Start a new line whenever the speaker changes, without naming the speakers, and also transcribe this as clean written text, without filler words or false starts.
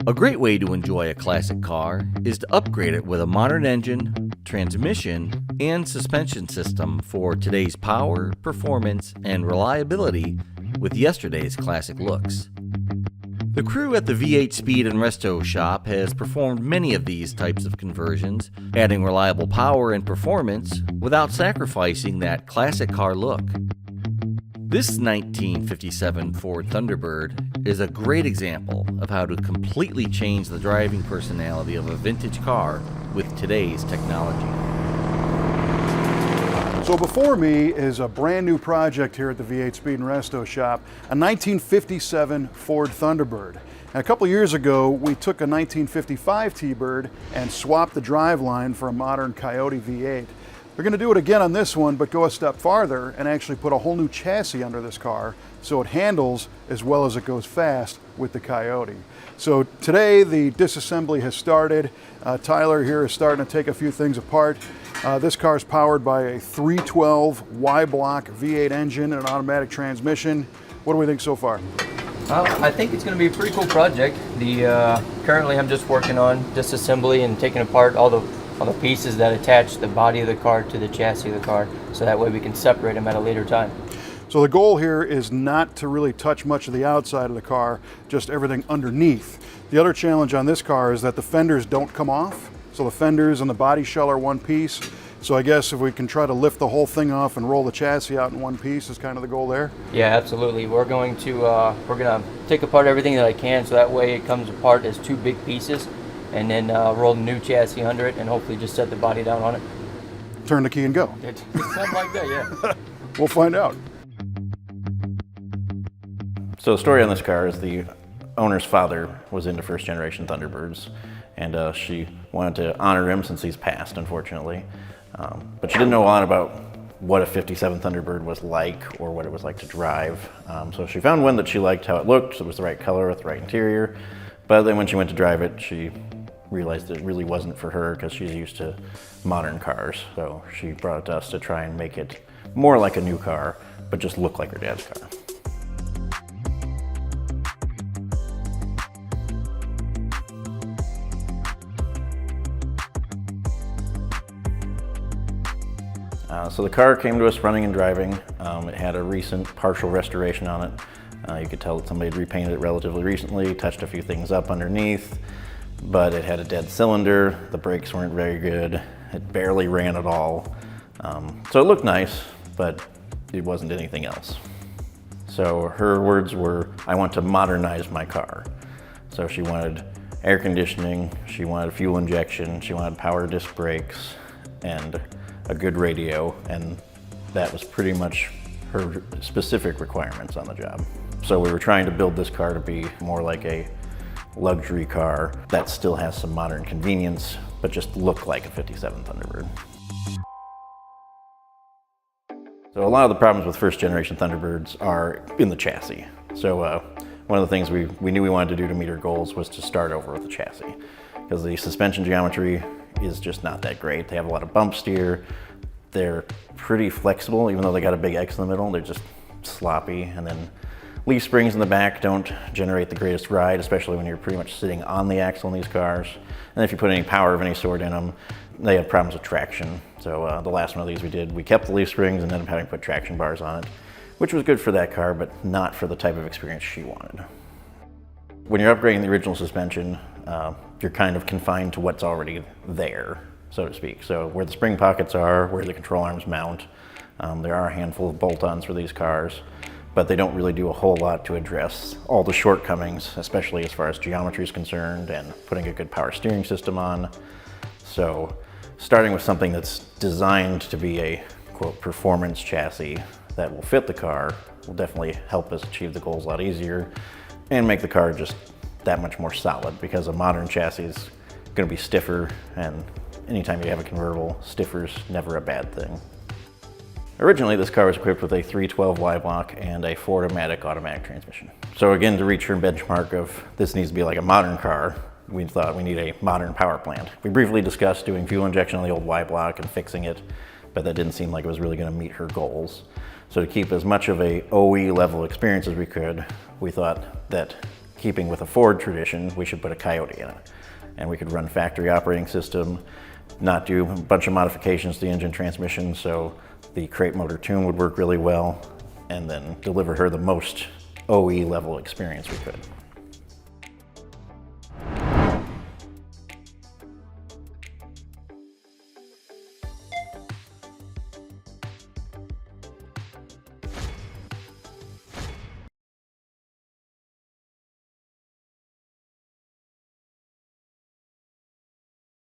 A great way to enjoy a classic car is to upgrade it with a modern engine, transmission, and suspension system for today's power, performance, and reliability with yesterday's classic looks. The crew at the V8 Speed Resto Shop has performed many of these types of conversions, adding reliable power and performance without sacrificing that classic car look. This 1957 Ford Thunderbird is a great example of how to completely change the driving personality of a vintage car with today's technology.
So before me is a brand new project here at the V8 Speed Resto Shop, a 1957 Ford Thunderbird. And a couple years ago, we took a 1955 T-Bird and swapped the driveline for a modern Coyote V8. We're going to do it again on this one, but go a step farther and actually put a whole new chassis under this car so it handles as well as it goes fast with the Coyote. So today the disassembly has started. Tyler here is starting to take a few things apart. This car is powered by a 312 Y-block V8 engine and an automatic transmission. What do we think so far?
I think it's going to be a pretty cool project. Currently I'm just working on disassembly and taking apart all the pieces that attach the body of the car to the chassis of the car, so that way we can separate them at a later time.
So the goal here is not to really touch much of the outside of the car, just everything underneath. The other challenge on this car is that the fenders don't come off. So the fenders and the body shell are one piece. So I guess if we can try to lift the whole thing off and roll the chassis out in one piece is kind of the goal there?
Yeah, absolutely. We're going to take apart everything that I can, so that way it comes apart as two big pieces, and then roll the new chassis under it and hopefully just set the body down on it.
Turn the key and go.
Something like that, yeah.
We'll find out.
So the story on this car is the owner's father was into first generation Thunderbirds, and she wanted to honor him since he's passed, unfortunately. But she didn't know a lot about what a 57 Thunderbird was like or what it was like to drive. So she found one that she liked how it looked. It was the right color with the right interior. But then when she went to drive it, she realized it really wasn't for her because she's used to modern cars. So she brought it to us to try and make it more like a new car, but just look like her dad's car. So the car came to us running and driving. It had a recent partial restoration on it. You could tell that somebody had repainted it relatively recently, touched a few things up underneath, but it had a dead cylinder. The brakes weren't very good. It barely ran at all. So it looked nice, but it wasn't anything else. So her words were, I want to modernize my car. So she wanted air conditioning, she wanted fuel injection, she wanted power disc brakes, and a good radio, and that was pretty much her specific requirements on the job. So we were trying to build this car to be more like a luxury car that still has some modern convenience, but just look like a 57 Thunderbird. So a lot of the problems with first generation Thunderbirds are in the chassis. So one of the things we knew we wanted to do to meet our goals was to start over with the chassis, because the suspension geometry is just not that great. They have a lot of bump steer. They're pretty flexible, even though they got a big X in the middle, they're just sloppy. And then leaf springs in the back don't generate the greatest ride, especially when you're pretty much sitting on the axle in these cars. And if you put any power of any sort in them, they have problems with traction. So the last one of these we kept the leaf springs and ended up having to put traction bars on it, which was good for that car, but not for the type of experience she wanted. When you're upgrading the original suspension, you're kind of confined to what's already there, so to speak. So where the spring pockets are, where the control arms mount, there are a handful of bolt-ons for these cars, but they don't really do a whole lot to address all the shortcomings, especially as far as geometry is concerned and putting a good power steering system on. So starting with something that's designed to be a, quote, performance chassis that will fit the car will definitely help us achieve the goals a lot easier and make the car just that much more solid, because a modern chassis is going to be stiffer, and anytime you have a convertible, stiffer's never a bad thing. Originally, this car was equipped with a 312 Y-block and a Ford-O-Matic automatic transmission. So again, to reach her benchmark of this needs to be like a modern car, we thought we need a modern power plant. We briefly discussed doing fuel injection on the old Y-block and fixing it, but that didn't seem like it was really going to meet her goals. So to keep as much of a OE level experience as we could, we thought that keeping with a Ford tradition, we should put a Coyote in it. And we could run factory operating system, not do a bunch of modifications to the engine transmission, so the crate motor tune would work really well, and then deliver her the most OE level experience we could.